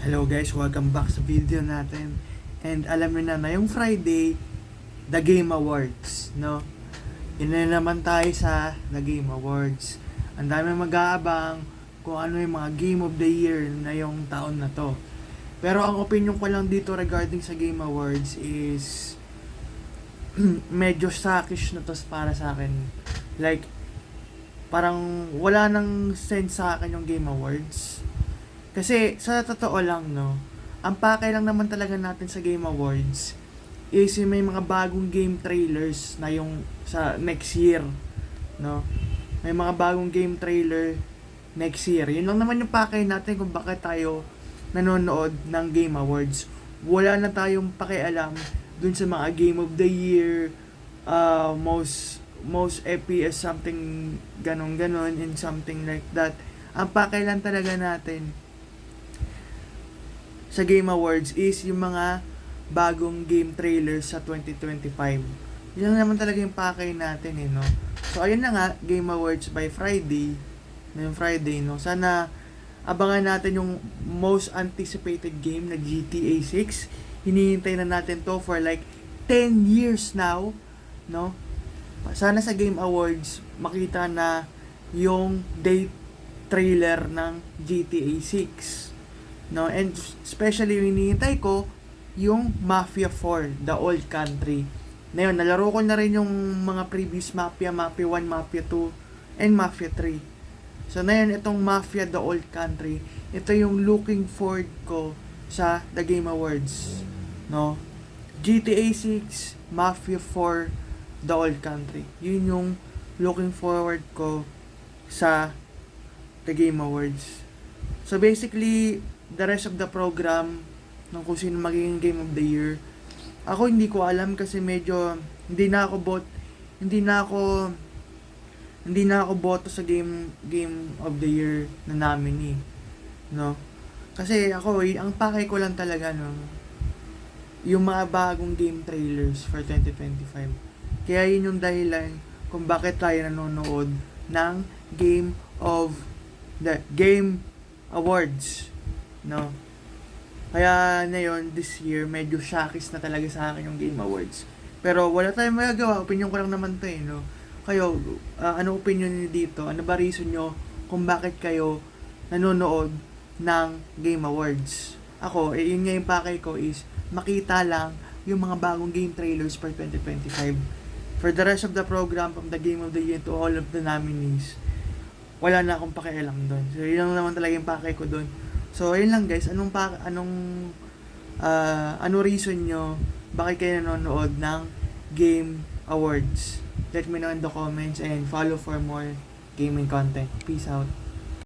Hello guys, welcome back sa video natin. And alam niyo na yung Friday, The Game Awards, no? Yun na naman tayo sa The Game Awards. Ang dami mag-aabang kung ano yung mga Game of the Year na yung taon na to. Pero ang opinion ko lang dito regarding sa Game Awards is medyo suckish na to para sa akin. Like, parang wala nang sense sa akin yung Game Awards. Kasi sa totoo lang, no, ang pakay lang naman talaga natin sa Game Awards is yung may mga bagong game trailers na yung sa next year, no. May mga bagong game trailer next year. Yun lang naman yung pakay natin kung bakit tayo nanonood ng Game Awards. Wala na tayong pakialam dun sa mga Game of the Year, most FPS something ganon and something like that. Ang pakay lang talaga natin sa Game Awards is yung mga bagong game trailers sa 2025. Yun naman talaga yung pakay natin no. So ayun na nga, Game Awards by Friday. Ngayong Friday, no. Sana abangan natin yung most anticipated game na GTA 6. Hinihintay na natin to for like 10 years now, no. Sana sa Game Awards makita na yung date trailer ng GTA 6. No, and especially hinihintay ko yung Mafia 4, The Old Country. Na yun, nalaro ko na rin yung mga previous Mafia 1, Mafia 2, and Mafia 3. So na yun, itong Mafia The Old Country, ito yung looking forward ko sa The Game Awards. No? GTA 6, Mafia 4, The Old Country. Yun yung looking forward ko sa The Game Awards. So basically, the rest of the program ng kung sino magiging Game of the Year, ako hindi ko alam kasi medyo hindi na ako boto sa game of the Year na nominee, no? Kasi ako, ang pakay ko lang talaga, no, yung mga bagong game trailers for 2025. Kaya yun yung dahilan kung bakit tayo nanonood ng Game Awards, no. Kaya ngayon, this year, medyo shakis na talaga sa akin yung Game Awards. Pero wala tayong magagawa, opinion ko lang naman to no. Kayo, ano opinion niyo dito? Ano ba reason nyo kung bakit kayo nanonood ng Game Awards? Ako, yun nga yung pakay ko is makita lang yung mga bagong game trailers for 2025. For the rest of the program, from the Game of the Year to all of the nominees, wala na akong pakialam doon. So, yun lang naman talaga yung pakay ko doon. So, ayun lang guys, anong reason nyo bakit kayo nanonood ng Game Awards? Let me know in the comments and follow for more gaming content. Peace out.